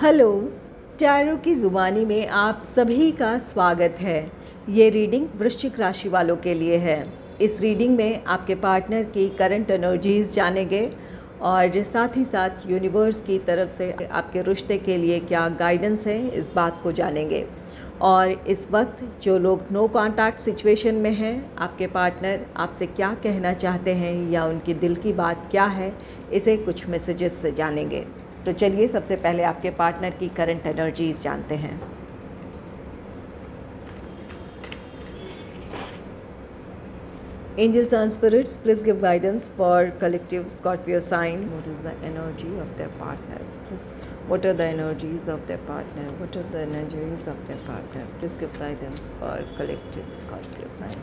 Hello, tarot की ज़ुबानी में आप सभी का स्वागत है। ये रीडिंग वृश्चिक राशि वालों के लिए है। इस रीडिंग में आपके पार्टनर की करंट एनर्जीज़ जानेंगे और साथ ही साथ यूनिवर्स की तरफ से आपके रिश्ते के लिए क्या गाइडेंस है इस बात को जानेंगे। और इस वक्त जो लोग नो कॉन्टैक्ट सिचुएशन में हैं, आपके पार्टनर आपसे क्या कहना चाहते हैं या उनकी दिल की बात क्या है, इसे कुछ मैसेजेस से जानेंगे। तो चलिए सबसे पहले आपके पार्टनर की करंट एनर्जीज जानते हैं। Angels and spirits, please give guidance for collective Scorpio sign. What is the energy of their partner? Please, what are the energies of their partner? What are the energies of their partner? Please give guidance for collective Scorpio sign.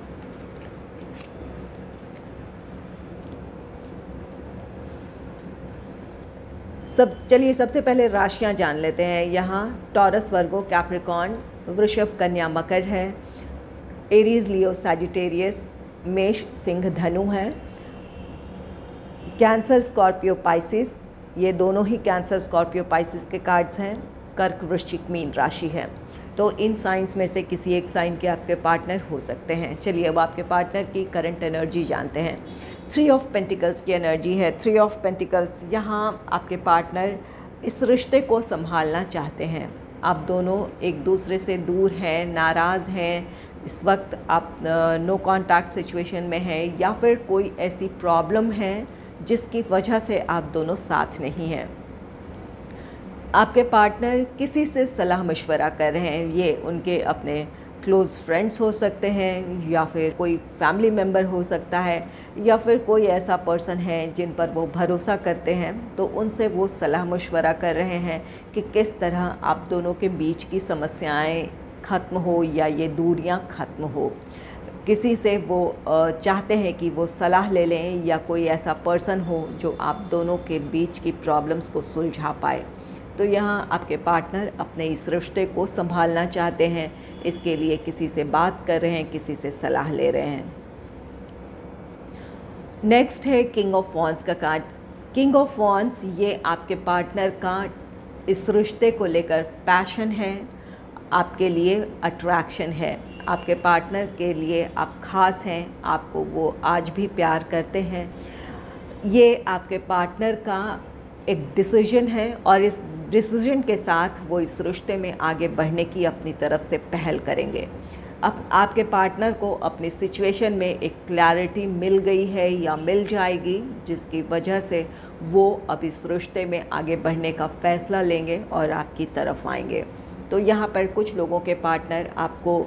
चलिए सबसे पहले राशियां जान लेते हैं। यहाँ taurus, वर्गो, Capricorn, वृषभ, कन्या, मकर है। एरीज, लियो, सैजिटेरियस, मेष, सिंह, धनु है। कैंसर, स्कॉर्पियो, पाइसिस, ये दोनों ही कैंसर, स्कॉर्पियो, पाइसिस के कार्ड्स हैं। कर्क, वृश्चिक, मीन राशि है। तो इन साइंस में से किसी एक साइन के आपके पार्टनर हो सकते हैं। चलिए अब आपके पार्टनर की करंट एनर्जी जानते हैं। 3 ऑफ पेंटिकल्स की एनर्जी है। 3 ऑफ पेंटिकल्स, यहाँ आपके पार्टनर इस रिश्ते को संभालना चाहते हैं। आप दोनों एक दूसरे से दूर हैं, नाराज़ हैं, इस वक्त आप नो कॉन्टैक्ट सिचुएशन में हैं या फिर कोई ऐसी प्रॉब्लम है जिसकी वजह से आप दोनों साथ नहीं हैं। आपके पार्टनर किसी से सलाह मशवरा कर रहे हैं। ये उनके अपने क्लोज़ फ्रेंड्स हो सकते हैं या फिर कोई फैमिली मेम्बर हो सकता है या फिर कोई ऐसा पर्सन है जिन पर वो भरोसा करते हैं। तो उनसे वो सलाह मशवरा कर रहे हैं कि किस तरह आप दोनों के बीच की समस्याएं ख़त्म हो या ये दूरियां ख़त्म हो। किसी से वो चाहते हैं कि वो सलाह ले लें या कोई ऐसा पर्सन हो जो आप दोनों के बीच की प्रॉब्लम्स को सुलझा पाए। तो यहाँ आपके पार्टनर अपने इस रिश्ते को संभालना चाहते हैं, इसके लिए किसी से बात कर रहे हैं, किसी से सलाह ले रहे हैं। नेक्स्ट है किंग ऑफ वॉन्ड्स का कार्ड। किंग ऑफ वॉन्ड्स, ये आपके पार्टनर का इस रिश्ते को लेकर पैशन है, आपके लिए अट्रैक्शन है। आपके पार्टनर के लिए आप ख़ास हैं, आपको वो आज भी प्यार करते हैं। ये आपके पार्टनर का एक डिसीजन है और इस डिसीजन के साथ वो इस रिश्ते में आगे बढ़ने की अपनी तरफ से पहल करेंगे। अब आपके पार्टनर को अपनी सिचुएशन में एक क्लैरिटी मिल गई है या मिल जाएगी, जिसकी वजह से वो अब इस रिश्ते में आगे बढ़ने का फ़ैसला लेंगे और आपकी तरफ आएंगे। तो यहाँ पर कुछ लोगों के पार्टनर आपको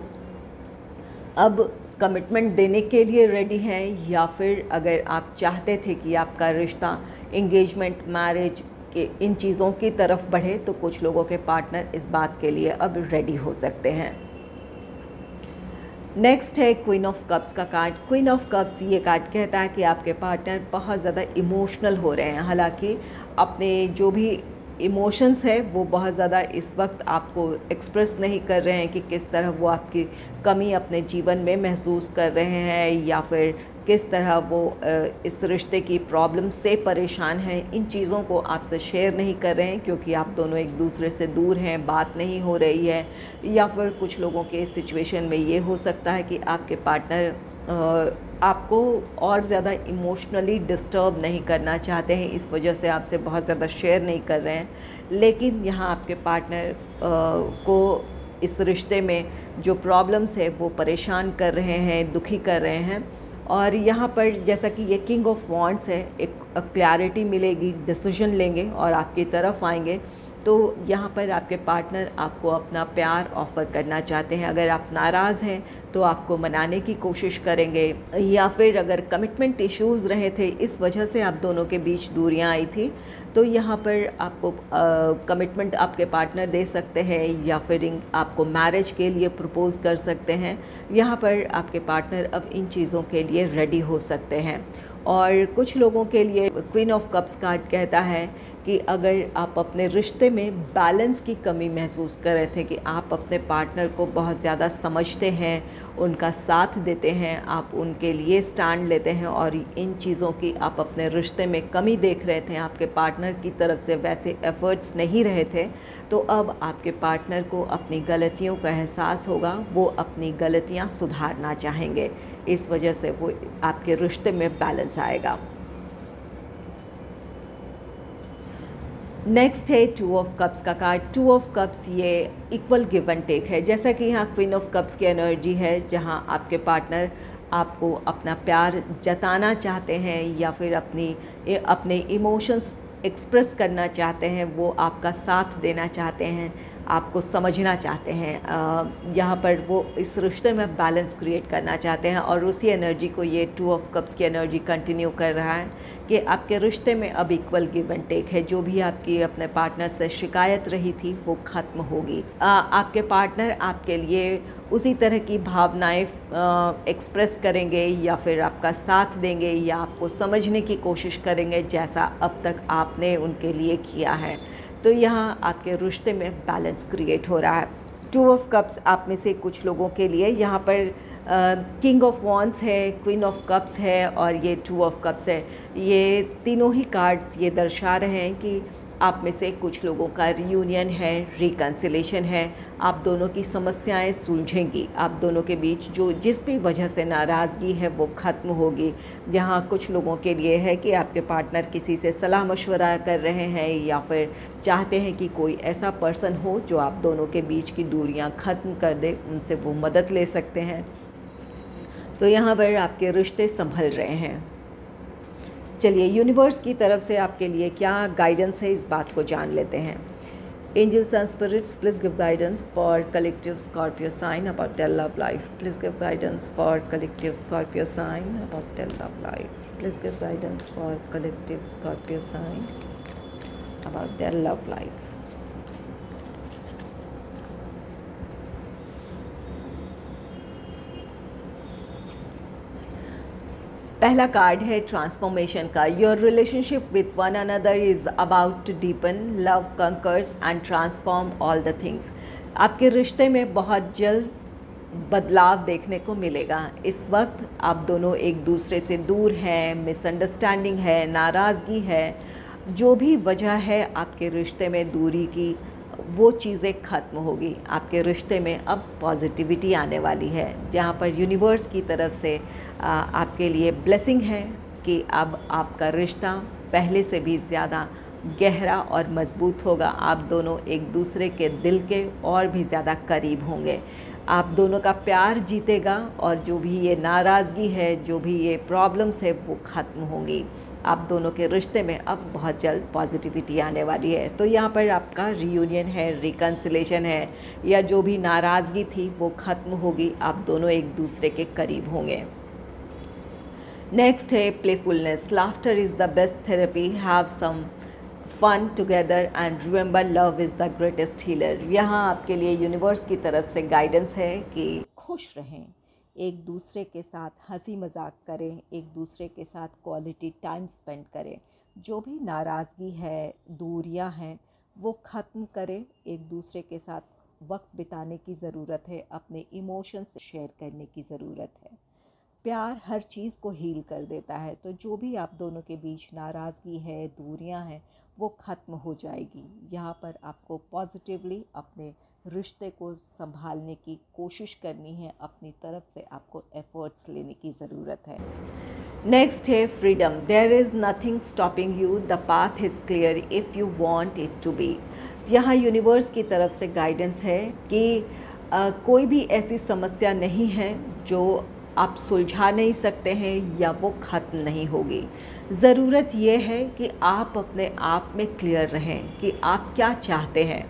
अब कमिटमेंट देने के लिए रेडी हैं या फिर अगर आप चाहते थे कि आपका रिश्ता एंगेजमेंट, मैरिज के इन चीज़ों की तरफ बढ़े, तो कुछ लोगों के पार्टनर इस बात के लिए अब रेडी हो सकते हैं। नेक्स्ट है क्वीन ऑफ कप्स का कार्ड। क्वीन ऑफ कप्स, ये कार्ड कहता है कि आपके पार्टनर बहुत ज़्यादा इमोशनल हो रहे हैं। हालांकि अपने जो भी इमोशंस है वो बहुत ज़्यादा इस वक्त आपको एक्सप्रेस नहीं कर रहे हैं कि किस तरह वो आपकी कमी अपने जीवन में महसूस कर रहे हैं या फिर किस तरह वो इस रिश्ते की प्रॉब्लम से परेशान हैं। इन चीज़ों को आपसे शेयर नहीं कर रहे हैं क्योंकि आप दोनों एक दूसरे से दूर हैं, बात नहीं हो रही है। या फिर कुछ लोगों के सिचुएशन में ये हो सकता है कि आपके पार्टनर आपको और ज़्यादा इमोशनली डिस्टर्ब नहीं करना चाहते हैं, इस वजह से आपसे बहुत ज़्यादा शेयर नहीं कर रहे हैं। लेकिन यहाँ आपके पार्टनर को इस रिश्ते में जो प्रॉब्लम्स है वो परेशान कर रहे हैं, दुखी कर रहे हैं। और यहाँ पर जैसा कि ये किंग ऑफ वॉन्ड्स है, एक क्लैरिटी मिलेगी, डिसीजन लेंगे और आपकी तरफ आएंगे। तो यहाँ पर आपके पार्टनर आपको अपना प्यार ऑफ़र करना चाहते हैं। अगर आप नाराज़ हैं तो आपको मनाने की कोशिश करेंगे या फिर अगर कमिटमेंट इश्यूज़ रहे थे, इस वजह से आप दोनों के बीच दूरियां आई थी, तो यहाँ पर आपको कमिटमेंट आपके पार्टनर दे सकते हैं या फिर आपको मैरिज के लिए प्रपोज़ कर सकते हैं। यहाँ पर आपके पार्टनर अब इन चीज़ों के लिए रेडी हो सकते हैं। और कुछ लोगों के लिए क्वीन ऑफ कप्स कार्ड कहता है कि अगर आप अपने रिश्ते में बैलेंस की कमी महसूस कर रहे थे कि आप अपने पार्टनर को बहुत ज़्यादा समझते हैं उनका साथ देते हैं, आप उनके लिए स्टैंड लेते हैं और इन चीज़ों की आप अपने रिश्ते में कमी देख रहे थे, आपके पार्टनर की तरफ से वैसे एफ़र्ट्स नहीं रहे थे, तो अब आपके पार्टनर को अपनी गलतियों का एहसास होगा, वो अपनी गलतियाँ सुधारना चाहेंगे। इस वजह से वो आपके रिश्ते में बैलेंस आएगा। नेक्स्ट है 2 ऑफ कप्स का कार्ड। 2 ऑफ कप्स ये इक्वल गिव एंड टेक है। जैसा कि यहाँ क्वीन ऑफ कप्स की एनर्जी है, जहाँ आपके पार्टनर आपको अपना प्यार जताना चाहते हैं या फिर अपने इमोशंस एक्सप्रेस करना चाहते हैं, वो आपका साथ देना चाहते हैं, आपको समझना चाहते हैं। यहाँ पर वो इस रिश्ते में बैलेंस क्रिएट करना चाहते हैं और उसी एनर्जी को ये 2 ऑफ कप्स की एनर्जी कंटिन्यू कर रहा है कि आपके रिश्ते में अब इक्वल गिव एंड टेक है। जो भी आपकी अपने पार्टनर से शिकायत रही थी वो ख़त्म होगी। आपके पार्टनर आपके लिए उसी तरह की भावनाएं एक्सप्रेस करेंगे या फिर आपका साथ देंगे या आपको समझने की कोशिश करेंगे जैसा अब तक आपने उनके लिए किया है। तो यहाँ आपके रिश्ते में बैलेंस क्रिएट हो रहा है। 2 ऑफ कप्स आप में से कुछ लोगों के लिए यहाँ पर किंग ऑफ वॉन्ड्स है, क्वीन ऑफ कप्स है और ये 2 ऑफ कप्स है। ये तीनों ही कार्ड्स ये दर्शा रहे हैं कि आप में से कुछ लोगों का रियूनियन है, रिकन्सिलेशन है, आप दोनों की समस्याएं सुलझेंगी, आप दोनों के बीच जो जिस भी वजह से नाराज़गी है वो ख़त्म होगी। यहाँ कुछ लोगों के लिए है कि आपके पार्टनर किसी से सलाह मशवरा कर रहे हैं या फिर चाहते हैं कि कोई ऐसा पर्सन हो जो आप दोनों के बीच की दूरियाँ ख़त्म कर दे, उनसे वो मदद ले सकते हैं। तो यहाँ पर आपके रिश्ते संभल रहे हैं। चलिए यूनिवर्स की तरफ से आपके लिए क्या गाइडेंस है, इस बात को जान लेते हैं। Angels and spirits, please give guidance for collective Scorpio sign about their love life. Please give guidance for collective Scorpio sign about their love life. Please give guidance for collective Scorpio sign about their love life. पहला card है transformation का। Your relationship with one another is about to deepen, love conquers and transform all the things. आपके रिश्ते में बहुत जल्द बदलाव देखने को मिलेगा। इस वक्त आप दोनों एक दूसरे से दूर हैं, मिसअंडरस्टैंडिंग है, नाराज़गी है, जो भी वजह है आपके रिश्ते में दूरी की, वो चीज़ें ख़त्म होगी। आपके रिश्ते में अब पॉजिटिविटी आने वाली है, जहाँ पर यूनिवर्स की तरफ से आपके लिए ब्लेसिंग है कि अब आपका रिश्ता पहले से भी ज़्यादा गहरा और मज़बूत होगा। आप दोनों एक दूसरे के दिल के और भी ज़्यादा करीब होंगे। आप दोनों का प्यार जीतेगा और जो भी ये नाराज़गी है, जो भी ये प्रॉब्लम्स है, वो ख़त्म होंगी। आप दोनों के रिश्ते में अब बहुत जल्द पॉजिटिविटी आने वाली है। तो यहाँ पर आपका रियूनियन है, रिकन्सिलेशन है, या जो भी नाराज़गी थी वो ख़त्म होगी। आप दोनों एक दूसरे के करीब होंगे। नेक्स्ट है playfulness. Laughter is the best therapy, have some fun together and remember love is the greatest healer. यहाँ आपके लिए यूनिवर्स की तरफ से गाइडेंस है कि खुश रहें, एक दूसरे के साथ हंसी मजाक करें, एक दूसरे के साथ क्वालिटी टाइम स्पेंड करें। जो भी नाराज़गी है, दूरियां हैं, वो ख़त्म करें। एक दूसरे के साथ वक्त बिताने की ज़रूरत है, अपने इमोशंस शेयर करने की ज़रूरत है। प्यार हर चीज़ को हील कर देता है। तो जो भी आप दोनों के बीच नाराज़गी है, दूरियां हैं, वो ख़त्म हो जाएगी। यहाँ पर आपको पॉजिटिवली अपने रिश्ते को संभालने की कोशिश करनी है, अपनी तरफ से आपको एफर्ट्स लेने की ज़रूरत है। नेक्स्ट है freedom. There is nothing stopping you, the path is clear if you want it to be. यहाँ यूनिवर्स की तरफ से गाइडेंस है कि कोई भी ऐसी समस्या नहीं है जो आप सुलझा नहीं सकते हैं या वो ख़त्म नहीं होगी। ज़रूरत ये है कि आप अपने आप में क्लियर रहें कि आप क्या चाहते हैं।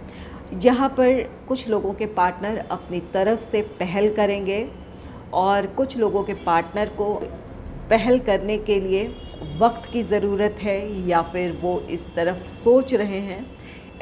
यहाँ पर कुछ लोगों के पार्टनर अपनी तरफ से पहल करेंगे और कुछ लोगों के पार्टनर को पहल करने के लिए वक्त की ज़रूरत है या फिर वो इस तरफ सोच रहे हैं।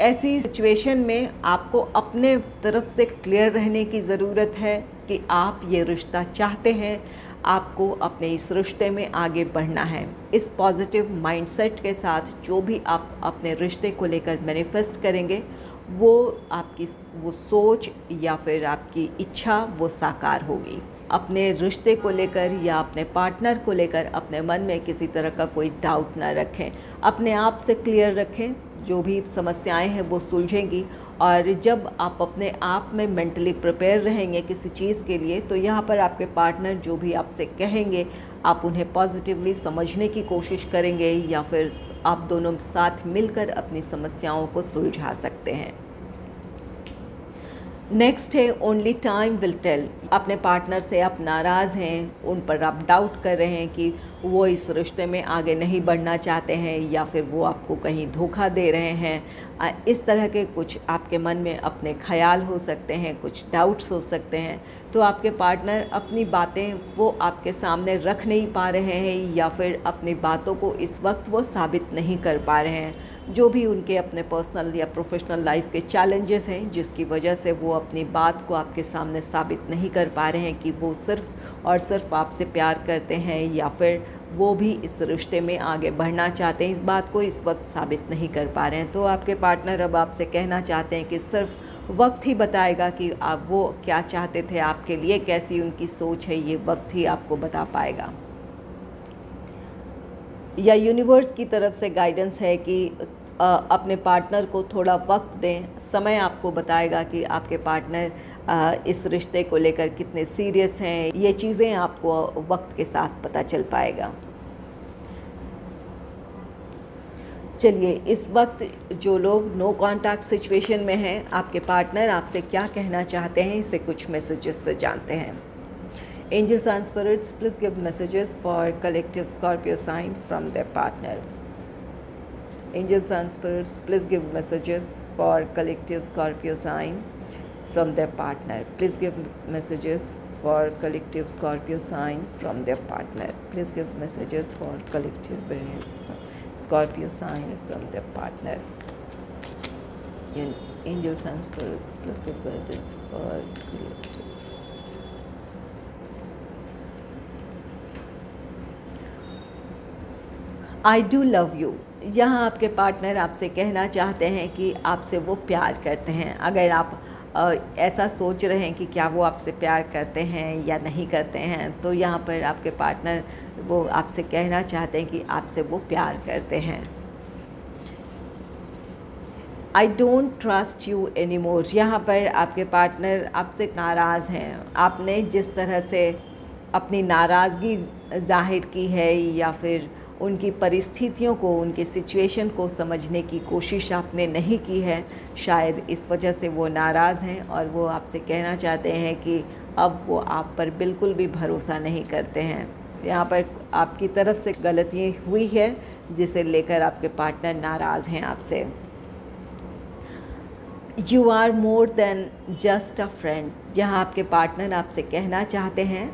ऐसी सिचुएशन में आपको अपने तरफ से क्लियर रहने की ज़रूरत है कि आप ये रिश्ता चाहते हैं, आपको अपने इस रिश्ते में आगे बढ़ना है। इस पॉजिटिव माइंडसेट के साथ जो भी आप अपने रिश्ते को लेकर मैनिफेस्ट करेंगे, वो आपकी वो सोच या फिर आपकी इच्छा वो साकार होगी। अपने रिश्ते को लेकर या अपने पार्टनर को लेकर अपने मन में किसी तरह का कोई डाउट ना रखें। अपने आप से क्लियर रखें, जो भी समस्याएं हैं वो सुलझेंगी। और जब आप अपने आप में मेंटली प्रिपेयर रहेंगे किसी चीज़ के लिए, तो यहाँ पर आपके पार्टनर जो भी आपसे कहेंगे आप उन्हें पॉजिटिवली समझने की कोशिश करेंगे, या फिर आप दोनों साथ मिलकर अपनी समस्याओं को सुलझा सकते हैं। नेक्स्ट है ओनली टाइम विल टेल। अपने पार्टनर से आप नाराज़ हैं, उन पर आप डाउट कर रहे हैं कि वो इस रिश्ते में आगे नहीं बढ़ना चाहते हैं, या फिर वो आपको कहीं धोखा दे रहे हैं। इस तरह के कुछ आपके मन में अपने ख्याल हो सकते हैं, कुछ डाउट्स हो सकते हैं। तो आपके पार्टनर अपनी बातें वो आपके सामने रख नहीं पा रहे हैं, या फिर अपनी बातों को इस वक्त वो साबित नहीं कर पा रहे हैं। जो भी उनके अपने पर्सनल या प्रोफेशनल लाइफ के चैलेंजेस हैं, जिसकी वजह से वो अपनी बात को आपके सामने साबित नहीं कर पा रहे हैं कि वो सिर्फ़ और सिर्फ आपसे प्यार करते हैं, या फिर वो भी इस रिश्ते में आगे बढ़ना चाहते हैं, इस बात को इस वक्त साबित नहीं कर पा रहे हैं। तो आपके पार्टनर अब आपसे कहना चाहते हैं कि सिर्फ वक्त ही बताएगा कि आप वो क्या चाहते थे आपके लिए, कैसी उनकी सोच है, ये वक्त ही आपको बता पाएगा। या यूनिवर्स की तरफ से गाइडेंस है कि अपने पार्टनर को थोड़ा वक्त दें, समय आपको बताएगा कि आपके पार्टनर इस रिश्ते को लेकर कितने सीरियस हैं। ये चीज़ें आपको वक्त के साथ पता चल पाएगा। चलिए, इस वक्त जो लोग नो कॉन्टैक्ट सिचुएशन में हैं, आपके पार्टनर आपसे क्या कहना चाहते हैं, इसे कुछ मैसेजेस से जानते हैं। Angels and spirits, please give messages for collective Scorpio sign from their partner. Angels and spirits, please give messages for collective Scorpio sign from their partner. Please give messages for collective Scorpio sign from their partner. Please give messages for collective Scorpio sign from their partner. Angels and spirits, please give guidance for collective. I do love you. यहाँ आपके partner आपसे कहना चाहते हैं कि आपसे वो प्यार करते हैं। अगर आप ऐसा सोच रहे हैं कि क्या वो आपसे प्यार करते हैं या नहीं करते हैं, तो यहाँ पर आपके पार्टनर वो आपसे कहना चाहते हैं कि आपसे वो प्यार करते हैं। I don't trust you any more. यहाँ पर आपके पार्टनर आपसे नाराज़ हैं। आपने जिस तरह से अपनी नाराज़गी जाहिर की है, या फिर उनकी परिस्थितियों को, उनकी सिचुएशन को समझने की कोशिश आपने नहीं की है, शायद इस वजह से वो नाराज़ हैं, और वो आपसे कहना चाहते हैं कि अब वो आप पर बिल्कुल भी भरोसा नहीं करते हैं। यहाँ पर आपकी तरफ से गलती हुई है, जिसे लेकर आपके पार्टनर नाराज़ हैं आपसे। You are more than just a friend. यहाँ आपके पार्टनर आपसे कहना चाहते हैं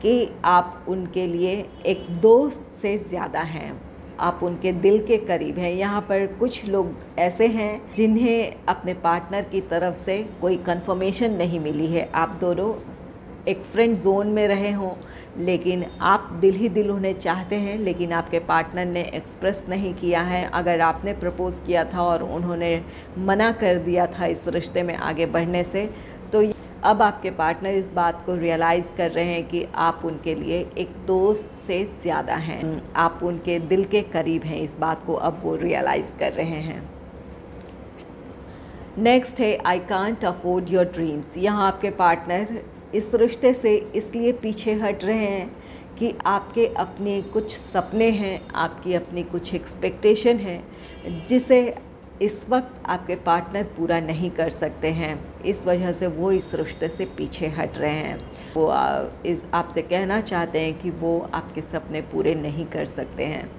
कि आप उनके लिए एक दोस्त से ज़्यादा हैं, आप उनके दिल के करीब हैं। यहाँ पर कुछ लोग ऐसे हैं जिन्हें अपने पार्टनर की तरफ से कोई कंफर्मेशन नहीं मिली है। आप दोनों एक फ्रेंड जोन में रहे हों, लेकिन आप दिल ही दिल उन्हें चाहते हैं, लेकिन आपके पार्टनर ने एक्सप्रेस नहीं किया है। अगर आपने प्रपोज़ किया था और उन्होंने मना कर दिया था इस रिश्ते में आगे बढ़ने से, तो अब आपके पार्टनर इस बात को रियलाइज़ कर रहे हैं कि आप उनके लिए एक दोस्त से ज़्यादा हैं, आप उनके दिल के करीब हैं। इस बात को अब वो रियलाइज़ कर रहे हैं। नेक्स्ट है I can't afford your dreams. यहाँ आपके पार्टनर इस रिश्ते से इसलिए पीछे हट रहे हैं कि आपके अपने कुछ सपने हैं, आपकी अपनी कुछ एक्सपेक्टेशन है, जिसे इस वक्त आपके पार्टनर पूरा नहीं कर सकते हैं। इस वजह से वो इस रिश्ते से पीछे हट रहे हैं। वो आपसे कहना चाहते हैं कि वो आपके सपने पूरे नहीं कर सकते हैं।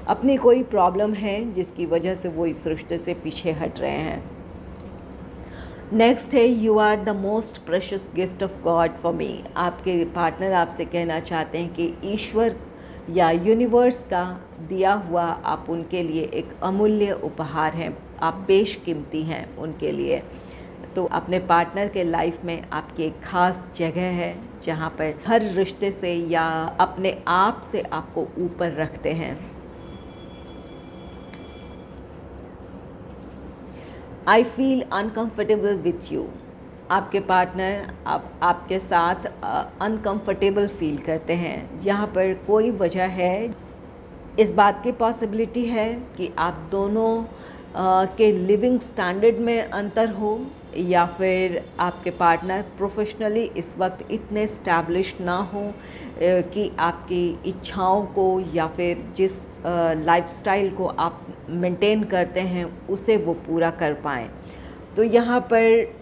अपनी कोई प्रॉब्लम है जिसकी वजह से वो इस रिश्ते से पीछे हट रहे हैं। नेक्स्ट है you are the most precious gift of God for me. आपके पार्टनर आपसे कहना चाहते हैं कि ईश्वर या यूनिवर्स का दिया हुआ आप उनके लिए एक अमूल्य उपहार हैं, आप बेशकीमती हैं उनके लिए। तो अपने पार्टनर के लाइफ में आपकी एक ख़ास जगह है, जहाँ पर हर रिश्ते से या अपने आप से आपको ऊपर रखते हैं। I feel uncomfortable with you. आपके पार्टनर आपके साथ अनकंफर्टेबल फील करते हैं। यहाँ पर कोई वजह है, इस बात की पॉसिबिलिटी है कि आप दोनों के लिविंग स्टैंडर्ड में अंतर हो, या फिर आपके पार्टनर प्रोफेशनली इस वक्त इतने स्टैब्लिश ना हो कि आपकी इच्छाओं को या फिर जिस लाइफस्टाइल को आप मेंटेन करते हैं उसे वो पूरा कर पाएँ। तो यहाँ पर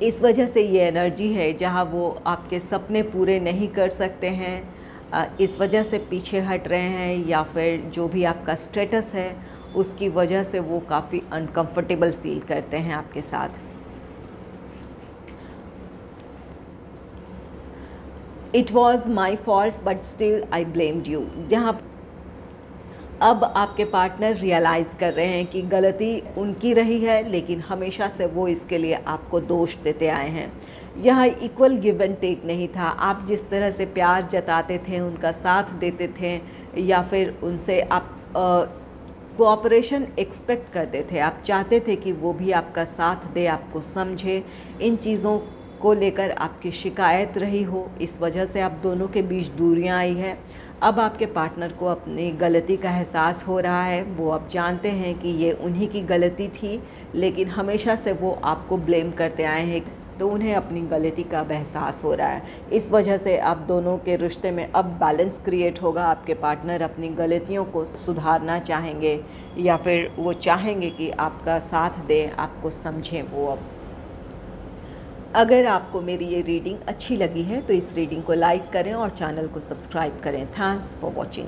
इस वजह से ये एनर्जी है जहाँ वो आपके सपने पूरे नहीं कर सकते हैं, इस वजह से पीछे हट रहे हैं, या फिर जो भी आपका स्टेटस है उसकी वजह से वो काफ़ी अनकंफर्टेबल फील करते हैं आपके साथ। It was my fault but still I blamed you. यहाँ अब आपके पार्टनर रियलाइज़ कर रहे हैं कि गलती उनकी रही है, लेकिन हमेशा से वो इसके लिए आपको दोष देते आए हैं। यहाँ इक्वल गिव एंड टेक नहीं था। आप जिस तरह से प्यार जताते थे, उनका साथ देते थे, या फिर उनसे आप कोऑपरेशन एक्सपेक्ट करते थे, आप चाहते थे कि वो भी आपका साथ दे, आपको समझे, इन चीज़ों को लेकर आपकी शिकायत रही हो, इस वजह से आप दोनों के बीच दूरियां आई है। अब आपके पार्टनर को अपनी गलती का एहसास हो रहा है, वो अब जानते हैं कि ये उन्हीं की गलती थी, लेकिन हमेशा से वो आपको ब्लेम करते आए हैं, तो उन्हें अपनी गलती का एहसास हो रहा है। इस वजह से आप दोनों के रिश्ते में अब बैलेंस क्रिएट होगा। आपके पार्टनर अपनी गलतियों को सुधारना चाहेंगे, या फिर वो चाहेंगे कि आपका साथ दें, आपको समझें वो अब। अगर आपको मेरी ये रीडिंग अच्छी लगी है तो इस रीडिंग को लाइक करें और चैनल को सब्सक्राइब करें। Thanks for watching.